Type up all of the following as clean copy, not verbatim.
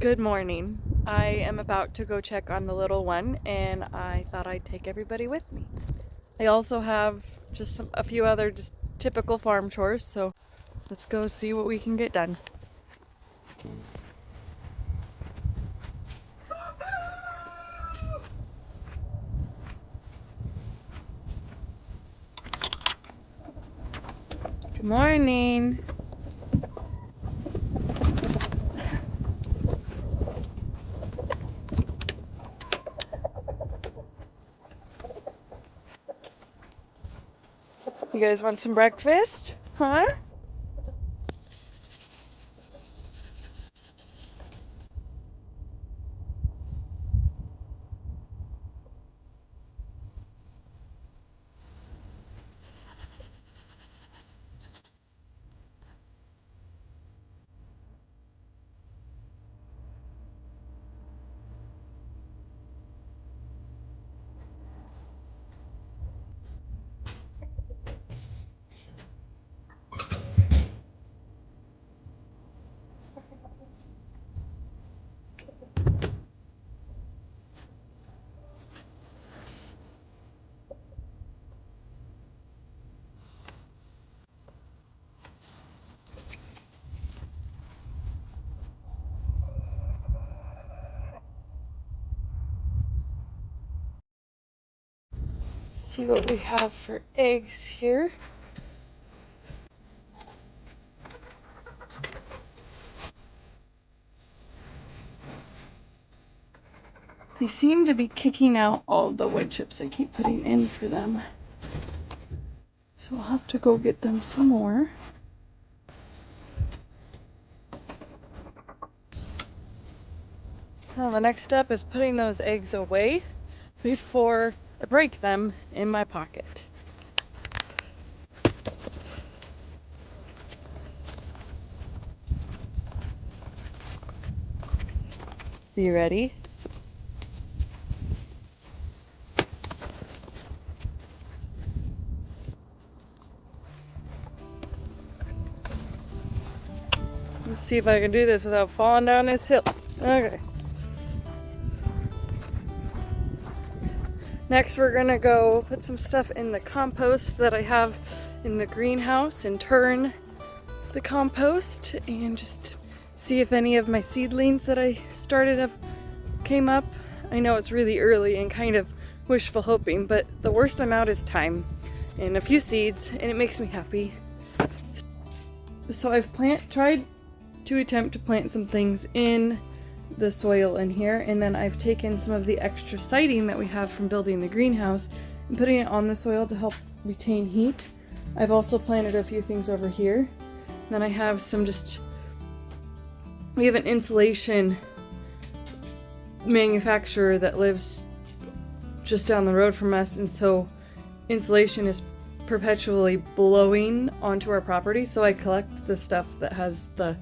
Good morning. I am about to go check on the little one, and I thought I'd take everybody with me. I also have just a few other just typical farm chores, so let's go see what we can get done. Good morning. You guys want some breakfast? Huh? See what we have for eggs here. They seem to be kicking out all the wood chips I keep putting in for them. So I'll have to go get them some more. Now the next step is putting those eggs away before I break them in my pocket. Are you ready? Let's see if I can do this without falling down this hill. Okay. Next, we're gonna go put some stuff in the compost that I have in the greenhouse and turn the compost and just see if any of my seedlings that I started have came up. I know it's really early and kind of wishful hoping, but the worst I'm out is time and a few seeds, and it makes me happy. So I've tried to attempt to plant some things in the soil in here, and then I've taken some of the extra siding that we have from building the greenhouse and putting it on the soil to help retain heat. I've also planted a few things over here. Then I have we have an insulation manufacturer that lives just down the road from us, and so insulation is perpetually blowing onto our property, so I collect the stuff that has the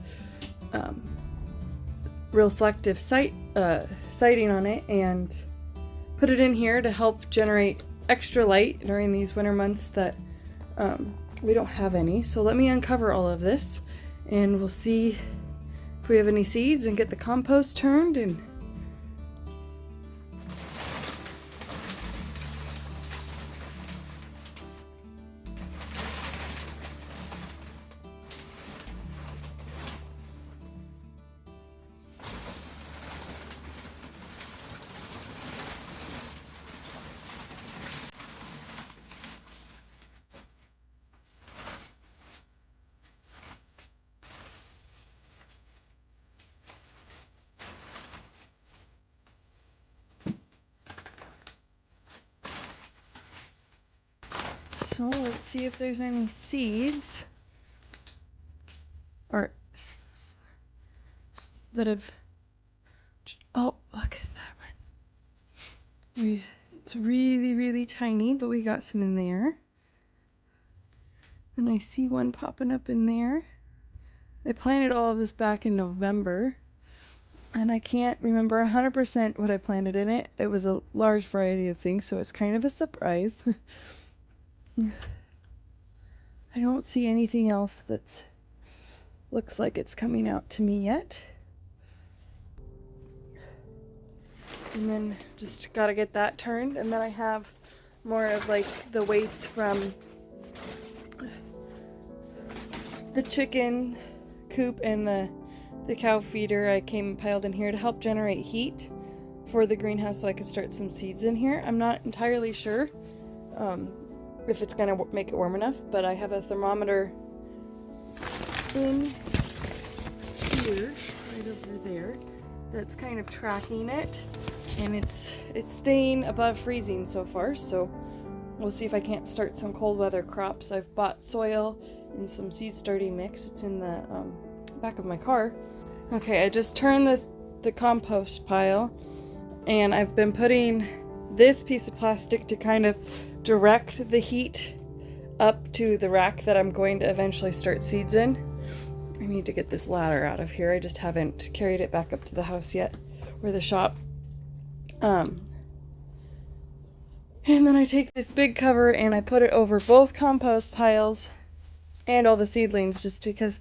reflective siding on it and put it in here to help generate extra light during these winter months that we don't have any. So let me uncover all of this and we'll see if we have any seeds and get the compost turned. And so let's see if there's any seeds or that have. Oh, look at that one. It's really, really tiny, but we got some in there. And I see one popping up in there. I planted all of this back in November, and I can't remember 100% what I planted in it. It was a large variety of things, so it's kind of a surprise. I don't see anything else that's looks like it's coming out to me yet. And then just gotta get that turned. And then I have more of like the waste from the chicken coop and the cow feeder. I came and piled in here to help generate heat for the greenhouse so I could start some seeds in here. I'm not entirely sure if it's gonna make it warm enough, but I have a thermometer in here, right over there, that's kind of tracking it, and it's staying above freezing so far, so we'll see if I can't start some cold weather crops. I've bought soil and some seed starting mix. It's in the back of my car. Okay, I just turned the compost pile, and I've been putting this piece of plastic to kind of direct the heat up to the rack that I'm going to eventually start seeds in. I need to get this ladder out of here. I just haven't carried it back up to the house yet, or the shop. And then I take this big cover and I put it over both compost piles and all the seedlings, just because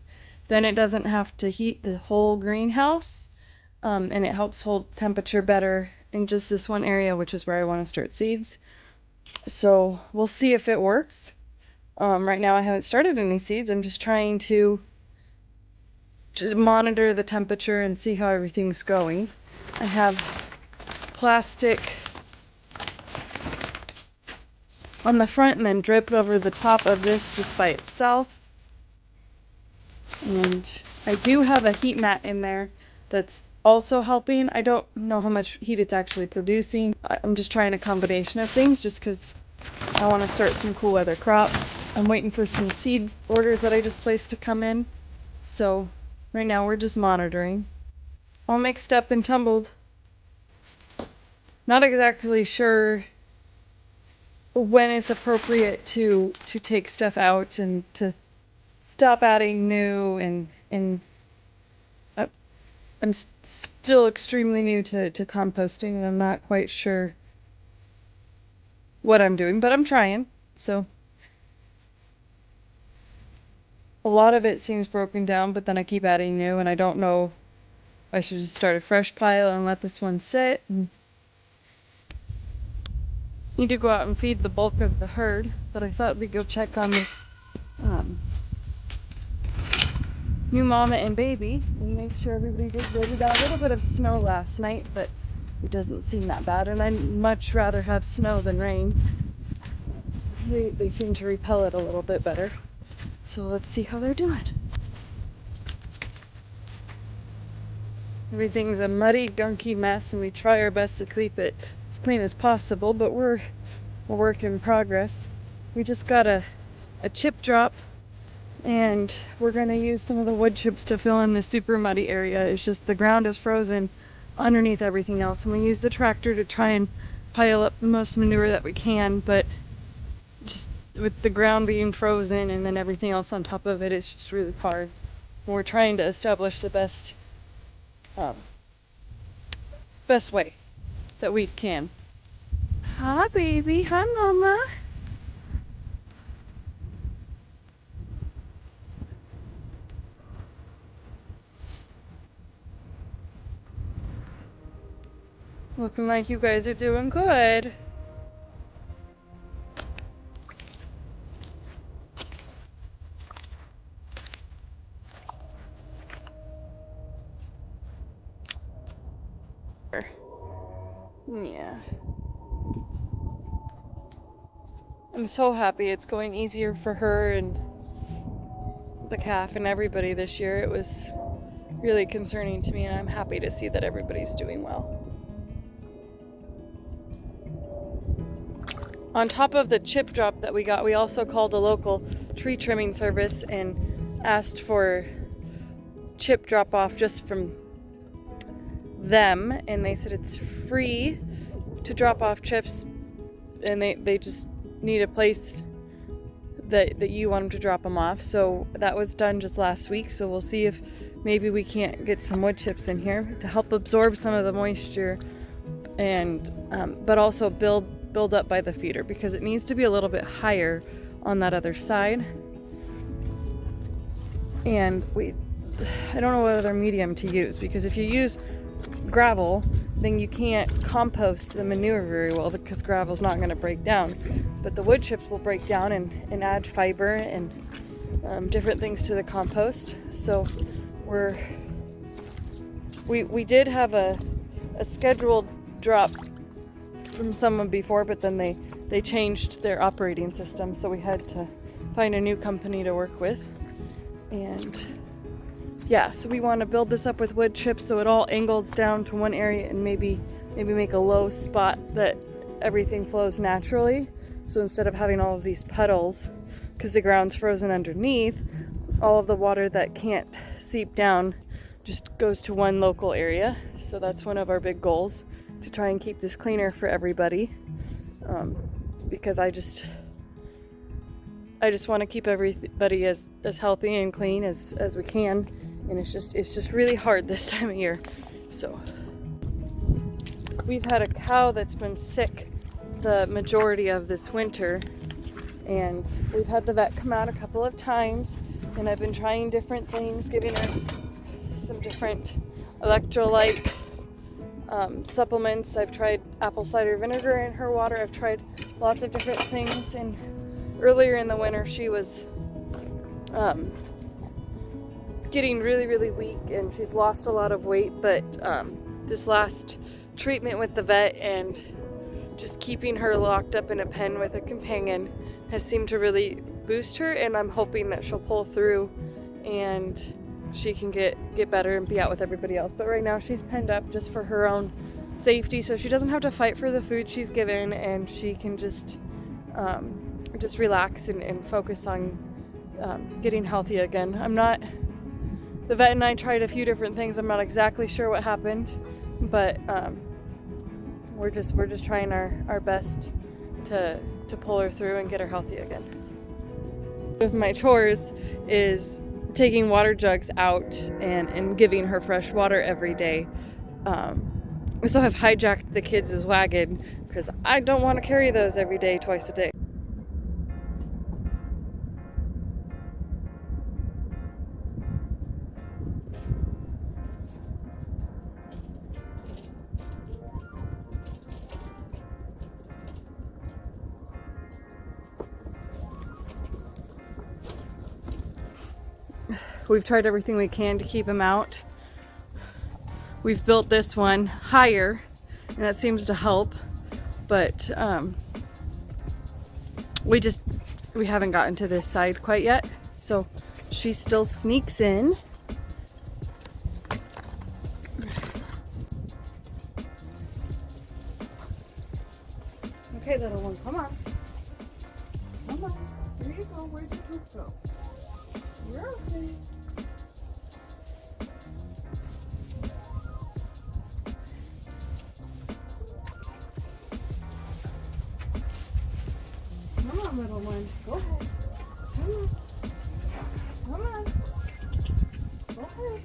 then it doesn't have to heat the whole greenhouse, and it helps hold temperature better in just this one area, which is where I want to start seeds. So we'll see if it works. Right now I haven't started any seeds. I'm just trying to just monitor the temperature and see how everything's going. I have plastic on the front and then dripped over the top of this just by itself. And I do have a heat mat in there that's also helping. I don't know how much heat it's actually producing. I'm just trying a combination of things just because I want to start some cool weather crops. I'm waiting for some seed orders that I just placed to come in. So right now we're just monitoring. All mixed up and tumbled. Not exactly sure when it's appropriate to take stuff out and to stop adding new, and I'm still extremely new to composting, and I'm not quite sure what I'm doing, but I'm trying. So a lot of it seems broken down, but then I keep adding new, and I don't know if I should just start a fresh pile and let this one sit. And need to go out and feed the bulk of the herd, but I thought we'd go check on this new mama and baby and make sure everybody was good. We got a little bit of snow last night, but it doesn't seem that bad, and I'd much rather have snow than rain. They seem to repel it a little bit better. So let's see how they're doing. Everything's a muddy, gunky mess, and we try our best to keep it as clean as possible, but we're a work in progress. We just got a chip drop, and we're going to use some of the wood chips to fill in the super muddy area. It's just the ground is frozen underneath everything else, and we use the tractor to try and pile up the most manure that we can, but just with the ground being frozen and then everything else on top of it, it's just really hard. We're trying to establish the best way that we can. Hi baby, hi mama. Looking like you guys are doing good. Yeah. I'm so happy it's going easier for her and the calf and everybody this year. It was really concerning to me, and I'm happy to see that everybody's doing well. On top of the chip drop that we got, we also called a local tree trimming service and asked for chip drop off just from them, and they said it's free to drop off chips, and they just need a place that you want them to drop them off. So that was done just last week, so we'll see if maybe we can't get some wood chips in here to help absorb some of the moisture, and but also build up by the feeder, because it needs to be a little bit higher on that other side. And I don't know what other medium to use, because if you use gravel, then you can't compost the manure very well because gravel's not going to break down. But the wood chips will break down and add fiber and different things to the compost. So we did have a scheduled drop from someone before, but then they changed their operating system, so we had to find a new company to work with. And yeah, so we want to build this up with wood chips so it all angles down to one area and maybe make a low spot that everything flows naturally. So instead of having all of these puddles, because the ground's frozen underneath, all of the water that can't seep down just goes to one local area. So that's one of our big goals, to try and keep this cleaner for everybody. Because I just want to keep everybody as healthy and clean as we can, and it's just really hard this time of year. So we've had a cow that's been sick the majority of this winter, and we've had the vet come out a couple of times, and I've been trying different things, giving her some different electrolyte supplements. I've tried apple cider vinegar in her water. I've tried lots of different things, and earlier in the winter she was getting really weak, and she's lost a lot of weight. But this last treatment with the vet and just keeping her locked up in a pen with a companion has seemed to really boost her, and I'm hoping that she'll pull through and she can get better and be out with everybody else. But right now she's penned up just for her own safety, so she doesn't have to fight for the food she's given, and she can just relax and focus on getting healthy again. The vet and I tried a few different things. I'm not exactly sure what happened, but we're just trying our best to pull her through and get her healthy again. With my chores is taking water jugs out and giving her fresh water every day. So I've hijacked the kids' wagon because I don't want to carry those every day, twice a day. We've tried everything we can to keep him out. We've built this one higher, and that seems to help, but we haven't gotten to this side quite yet, so she still sneaks in. Okay, little one, come on. Come on. Here you go. Where'd your poop go? You're okay. Come on, little one. Go ahead. Come on. Come on. Go ahead.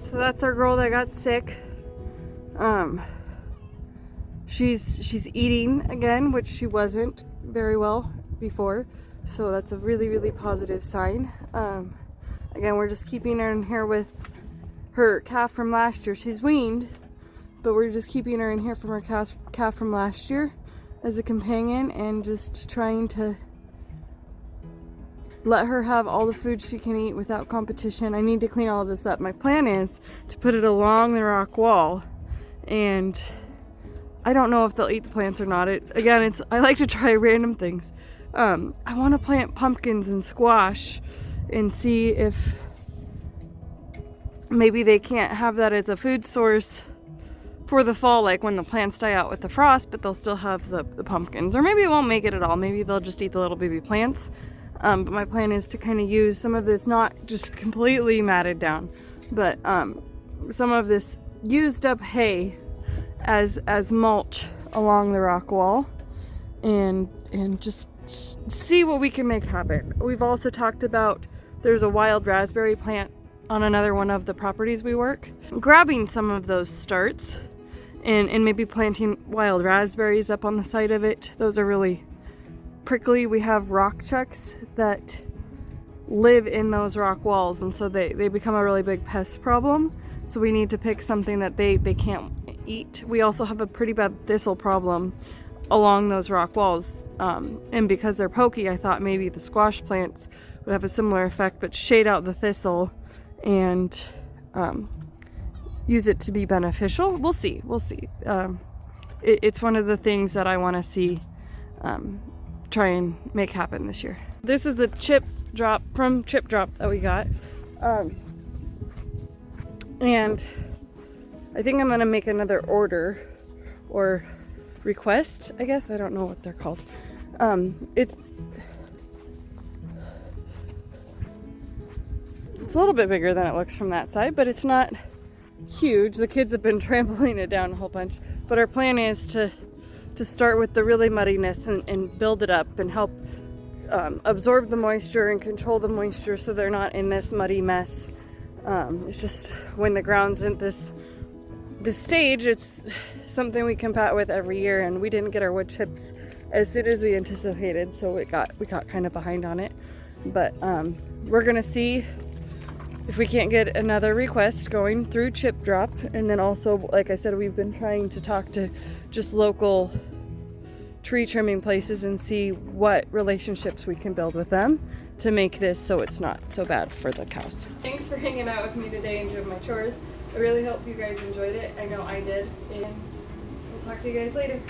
So that's our girl that got sick. She's eating again, which she wasn't very well before. So that's a really, really positive sign. Again, we're just keeping her in here with her calf from last year. She's weaned, but we're just keeping her in here from her calf from last year as a companion, and just trying to let her have all the food she can eat without competition. I need to clean all of this up. My plan is to put it along the rock wall, and I don't know if they'll eat the plants or not. I like to try random things. I want to plant pumpkins and squash and see if maybe they can't have that as a food source for the fall, like when the plants die out with the frost, but they'll still have the pumpkins. Or maybe it won't make it at all. Maybe they'll just eat the little baby plants. But my plan is to kind of use some of this, not just completely matted down, but some of this used up hay as mulch along the rock wall, and just see what we can make happen. We've also talked about, there's a wild raspberry plant on another one of the properties we work, grabbing some of those starts and maybe planting wild raspberries up on the side of it. Those are really prickly. We have rock chucks that live in those rock walls, and so they become a really big pest problem. So we need to pick something that they can't eat. We also have a pretty bad thistle problem along those rock walls, and because they're pokey, I thought maybe the squash plants would have a similar effect, but shade out the thistle and use it to be beneficial. We'll see. It's one of the things that I want to see try and make happen this year. This is the chip drop from Chip Drop that we got, and I think I'm gonna make another order or request, I guess. I don't know what they're called. It's a little bit bigger than it looks from that side, but it's not huge. The kids have been trampling it down a whole bunch, but our plan is to start with the really muddiness and build it up and help absorb the moisture and control the moisture so they're not in this muddy mess. It's just when the ground's in this stage, it's something we combat with every year, and we didn't get our wood chips as soon as we anticipated, so we got kind of behind on it. But we're gonna see if we can't get another request going through Chip Drop, and then also, like I said, we've been trying to talk to just local tree trimming places and see what relationships we can build with them to make this so it's not so bad for the cows. Thanks for hanging out with me today and doing my chores. I really hope you guys enjoyed it. I know I did, and we'll talk to you guys later.